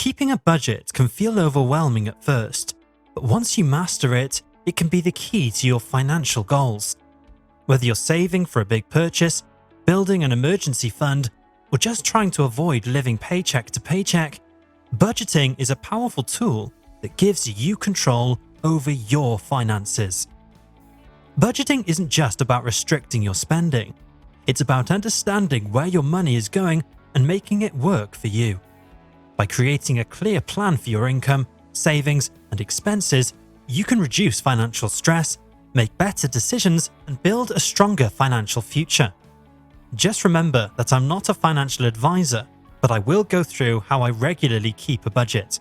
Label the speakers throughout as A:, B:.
A: Keeping a budget can feel overwhelming at first, but once you master it, it can be the key to your financial goals. Whether you're saving for a big purchase, building an emergency fund, or just trying to avoid living paycheck to paycheck, budgeting is a powerful tool that gives you control over your finances. Budgeting isn't just about restricting your spending. It's about understanding where your money is going and making it work for you. By creating a clear plan for your income, savings, and expenses, you can reduce financial stress, make better decisions, and build a stronger financial future. Just remember that I'm not a financial advisor, but I will go through how I regularly keep a budget.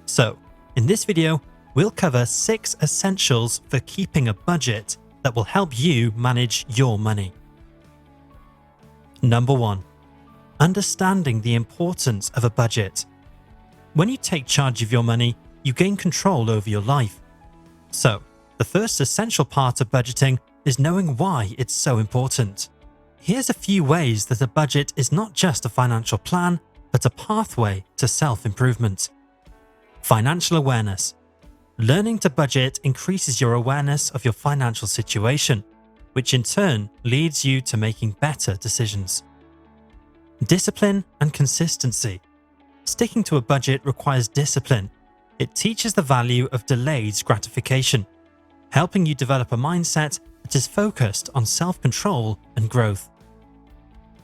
A: So, in this video, we'll cover 6 essentials for keeping a budget that will help you manage your money. Number 1. Understanding the importance of a budget. When you take charge of your money, you gain control over your life. So, the first essential part of budgeting is knowing why it's so important. Here's a few ways that a budget is not just a financial plan, but a pathway to self-improvement. Financial awareness. Learning to budget increases your awareness of your financial situation, which in turn leads you to making better decisions. Discipline and consistency. Sticking to a budget requires discipline. It teaches the value of delayed gratification, helping you develop a mindset that is focused on self-control and growth.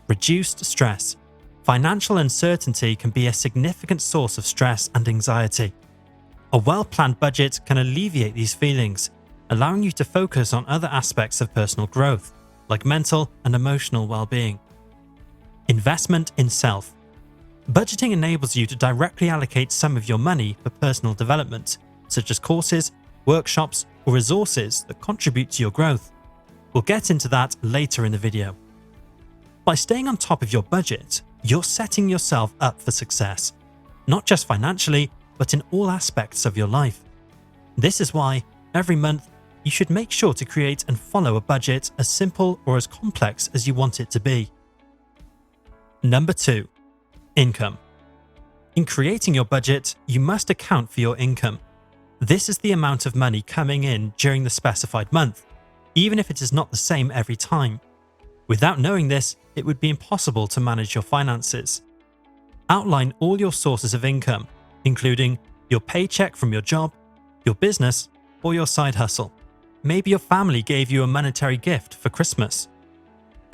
A: Reduced stress. Financial uncertainty can be a significant source of stress and anxiety. A well-planned budget can alleviate these feelings, allowing you to focus on other aspects of personal growth, like mental and emotional well-being. Investment in self. Budgeting enables you to directly allocate some of your money for personal development, such as courses, workshops, or resources that contribute to your growth. We'll get into that later in the video. By staying on top of your budget, you're setting yourself up for success, not just financially, but in all aspects of your life. This is why, every month, you should make sure to create and follow a budget as simple or as complex as you want it to be. Number 2. Income. In creating your budget, you must account for your income. This is the amount of money coming in during the specified month, even if it is not the same every time. Without knowing this, it would be impossible to manage your finances. Outline all your sources of income, including your paycheck from your job, your business, or your side hustle. Maybe your family gave you a monetary gift for Christmas.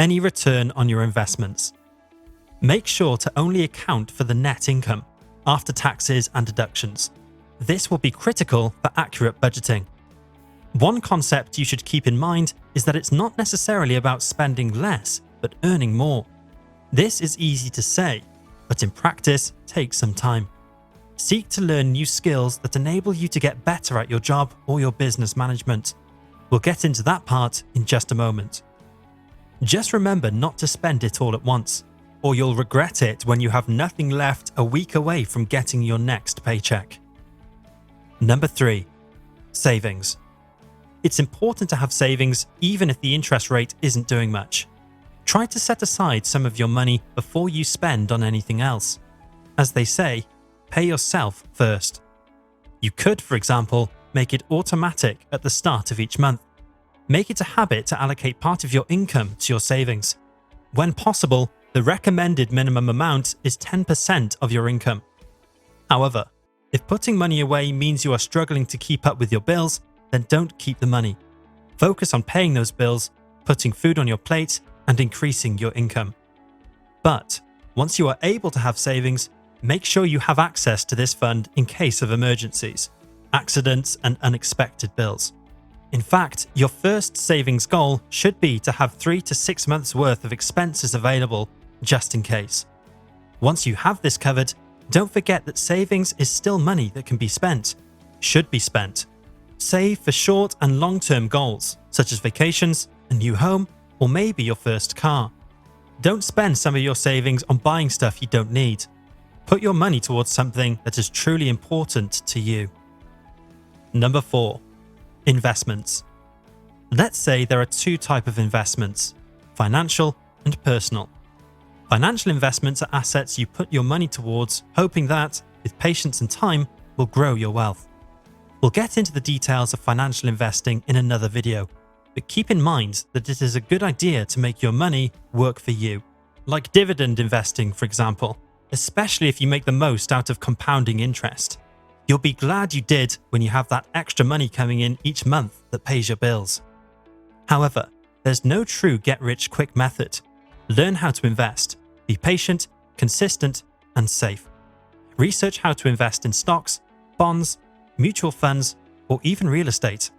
A: Any return on your investments. Make sure to only account for the net income, after taxes and deductions. This will be critical for accurate budgeting. One concept you should keep in mind is that it's not necessarily about spending less, but earning more. This is easy to say, but in practice takes some time. Seek to learn new skills that enable you to get better at your job or your business management. We'll get into that part in just a moment. Just remember not to spend it all at once, or you'll regret it when you have nothing left a week away from getting your next paycheck. Number 3. Savings. It's important to have savings even if the interest rate isn't doing much. Try to set aside some of your money before you spend on anything else. As they say, pay yourself first. You could, for example, make it automatic at the start of each month. Make it a habit to allocate part of your income to your savings. When possible, the recommended minimum amount is 10% of your income. However, if putting money away means you are struggling to keep up with your bills, then don't keep the money. Focus on paying those bills, putting food on your plate, and increasing your income. But once you are able to have savings, make sure you have access to this fund in case of emergencies, accidents, and unexpected bills. In fact, your first savings goal should be to have 3 to 6 months worth of expenses available just in case. Once you have this covered, don't forget that savings is still money that can be spent, should be spent. Save for short and long-term goals, such as vacations, a new home, or maybe your first car. Don't spend some of your savings on buying stuff you don't need. Put your money towards something that is truly important to you. Number 4. Investments. Let's say there are 2 types of investments, financial and personal. Financial investments are assets you put your money towards, hoping that, with patience and time, will grow your wealth. We'll get into the details of financial investing in another video, but keep in mind that it is a good idea to make your money work for you. Like dividend investing, for example, especially if you make the most out of compounding interest. You'll be glad you did when you have that extra money coming in each month that pays your bills. However, there's no true get-rich-quick method. Learn how to invest. Be patient, consistent, and safe. Research how to invest in stocks, bonds, mutual funds, or even real estate.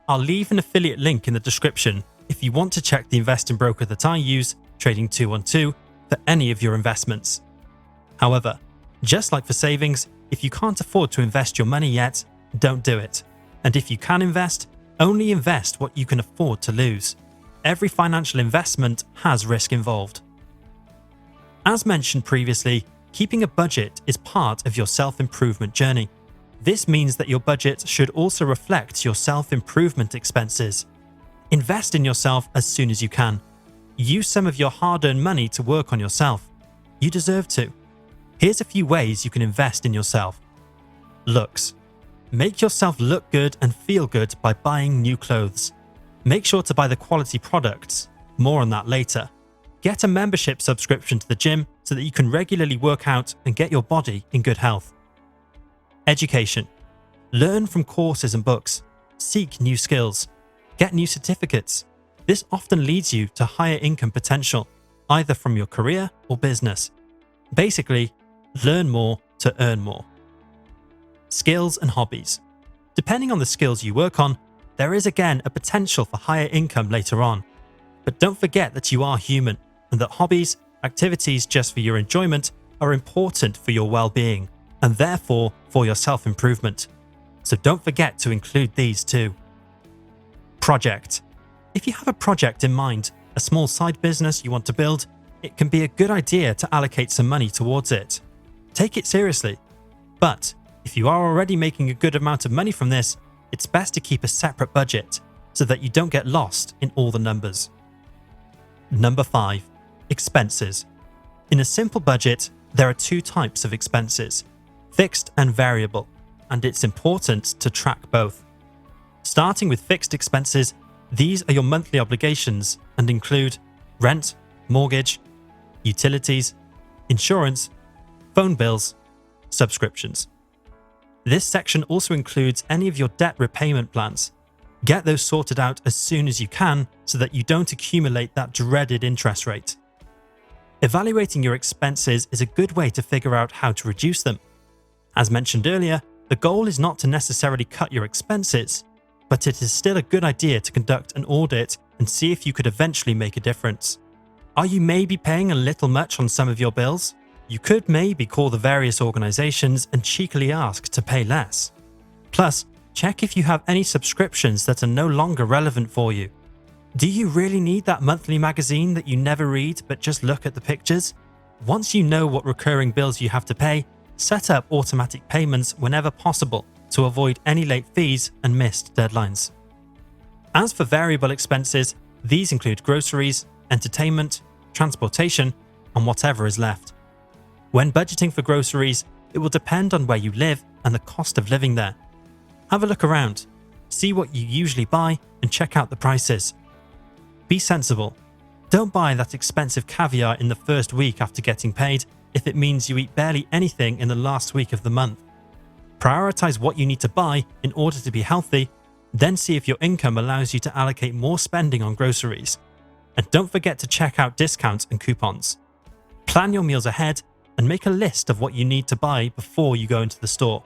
A: I'll leave an affiliate link in the description if you want to check the investing broker that I use, Trading 212, for any of your investments. However, just like for savings, if you can't afford to invest your money yet, don't do it. And if you can invest, only invest what you can afford to lose. Every financial investment has risk involved. As mentioned previously, keeping a budget is part of your self-improvement journey. This means that your budget should also reflect your self-improvement expenses. Invest in yourself as soon as you can. Use some of your hard-earned money to work on yourself. You deserve to. Here's a few ways you can invest in yourself. Looks. Make yourself look good and feel good by buying new clothes. Make sure to buy the quality products. More on that later. Get a membership subscription to the gym so that you can regularly work out and get your body in good health. Education. Learn from courses and books. Seek new skills. Get new certificates. This often leads you to higher income potential, either from your career or business. Basically, learn more to earn more. Skills and hobbies. Depending on the skills you work on, there is again a potential for higher income later on. But don't forget that you are human and that hobbies, activities just for your enjoyment, are important for your well-being and therefore for your self-improvement. So don't forget to include these too. Project. If you have a project in mind, a small side business you want to build, it can be a good idea to allocate some money towards it. Take it seriously. But if you are already making a good amount of money from this, it's best to keep a separate budget so that you don't get lost in all the numbers. Number 5. Expenses. In a simple budget, there are two types of expenses, fixed and variable, and it's important to track both. Starting with fixed expenses, these are your monthly obligations and include rent, mortgage, utilities, insurance, phone bills, subscriptions. This section also includes any of your debt repayment plans. Get those sorted out as soon as you can so that you don't accumulate that dreaded interest rate. Evaluating your expenses is a good way to figure out how to reduce them. As mentioned earlier, the goal is not to necessarily cut your expenses, but it is still a good idea to conduct an audit and see if you could eventually make a difference. Are you maybe paying a little much on some of your bills? You could maybe call the various organizations and cheekily ask to pay less. Plus, check if you have any subscriptions that are no longer relevant for you. Do you really need that monthly magazine that you never read but just look at the pictures? Once you know what recurring bills you have to pay, set up automatic payments whenever possible to avoid any late fees and missed deadlines. As for variable expenses, these include groceries, entertainment, transportation, and whatever is left. When budgeting for groceries, it will depend on where you live and the cost of living there. Have a look around, see what you usually buy, and check out the prices. Be sensible. Don't buy that expensive caviar in the first week after getting paid if it means you eat barely anything in the last week of the month. Prioritize what you need to buy in order to be healthy, then see if your income allows you to allocate more spending on groceries. And don't forget to check out discounts and coupons. Plan your meals ahead and make a list of what you need to buy before you go into the store.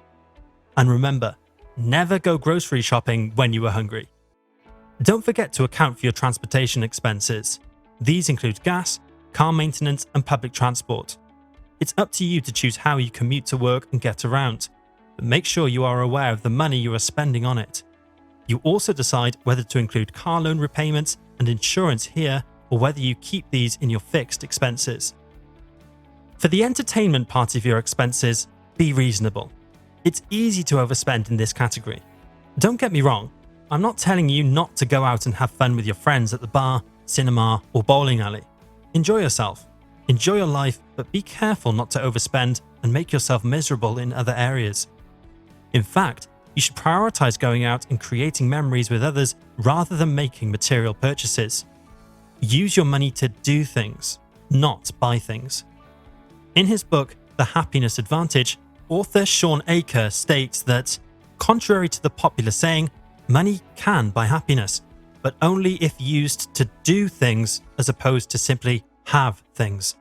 A: And remember, never go grocery shopping when you are hungry. Don't forget to account for your transportation expenses. These include gas, car maintenance, and public transport. It's up to you to choose how you commute to work and get around, but make sure you are aware of the money you are spending on it. You also decide whether to include car loan repayments and insurance here or whether you keep these in your fixed expenses. For the entertainment part of your expenses, be reasonable. It's easy to overspend in this category. Don't get me wrong, I'm not telling you not to go out and have fun with your friends at the bar, cinema, or bowling alley. Enjoy yourself. Enjoy your life, but be careful not to overspend and make yourself miserable in other areas. In fact, you should prioritize going out and creating memories with others rather than making material purchases. Use your money to do things, not buy things. In his book, The Happiness Advantage, author Shawn Achor states that, contrary to the popular saying, money can buy happiness, but only if used to do things as opposed to simply have things.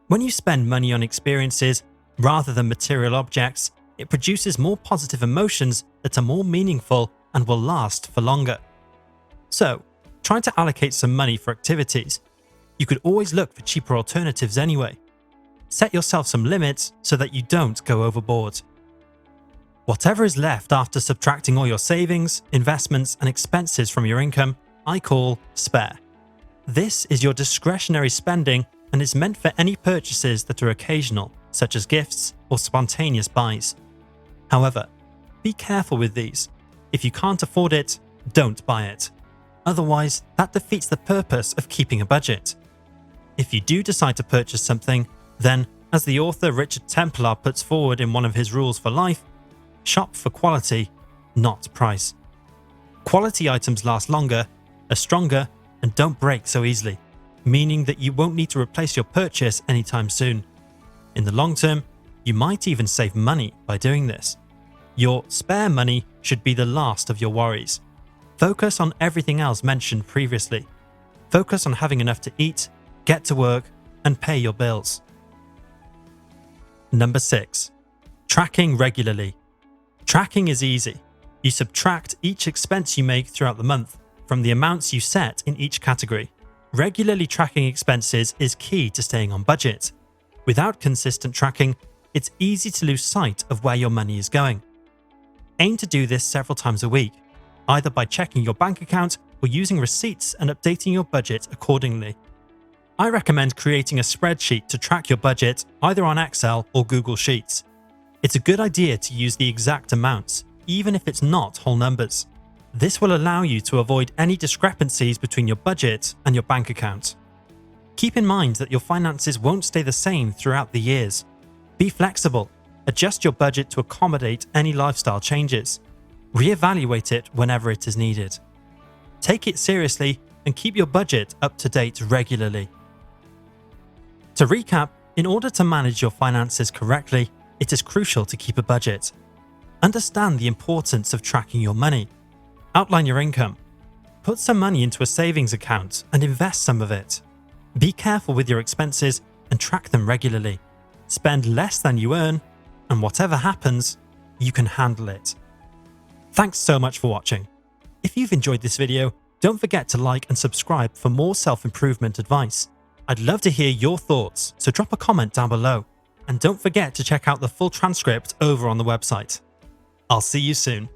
A: When you spend money on experiences rather than material objects, it produces more positive emotions that are more meaningful and will last for longer. So, try to allocate some money for activities. You could always look for cheaper alternatives anyway. Set yourself some limits so that you don't go overboard. Whatever is left after subtracting all your savings, investments, and expenses from your income, I call spare. This is your discretionary spending and is meant for any purchases that are occasional, such as gifts or spontaneous buys. However, be careful with these. If you can't afford it, don't buy it. Otherwise, that defeats the purpose of keeping a budget. If you do decide to purchase something, then, as the author Richard Templar puts forward in one of his rules for life, shop for quality, not price. Quality items last longer, are stronger, and don't break so easily, meaning that you won't need to replace your purchase anytime soon. In the long term, you might even save money by doing this. Your spare money should be the last of your worries. Focus on everything else mentioned previously. Focus on having enough to eat, get to work, and pay your bills. Number 6. Tracking regularly. Tracking is easy. You subtract each expense you make throughout the month from the amounts you set in each category. Regularly tracking expenses is key to staying on budget. Without consistent tracking, it's easy to lose sight of where your money is going. Aim to do this several times a week, either by checking your bank account or using receipts and updating your budget accordingly. I recommend creating a spreadsheet to track your budget either on Excel or Google Sheets. It's a good idea to use the exact amounts, even if it's not whole numbers. This will allow you to avoid any discrepancies between your budget and your bank account. Keep in mind that your finances won't stay the same throughout the years. Be flexible. Adjust your budget to accommodate any lifestyle changes. Reevaluate it whenever it is needed. Take it seriously and keep your budget up to date regularly. To recap, in order to manage your finances correctly, it is crucial to keep a budget. Understand the importance of tracking your money. Outline your income. Put some money into a savings account and invest some of it. Be careful with your expenses and track them regularly. Spend less than you earn, and whatever happens, you can handle it. Thanks so much for watching. If you've enjoyed this video, don't forget to like and subscribe for more self-improvement advice. I'd love to hear your thoughts, so drop a comment down below. And don't forget to check out the full transcript over on the website. I'll see you soon.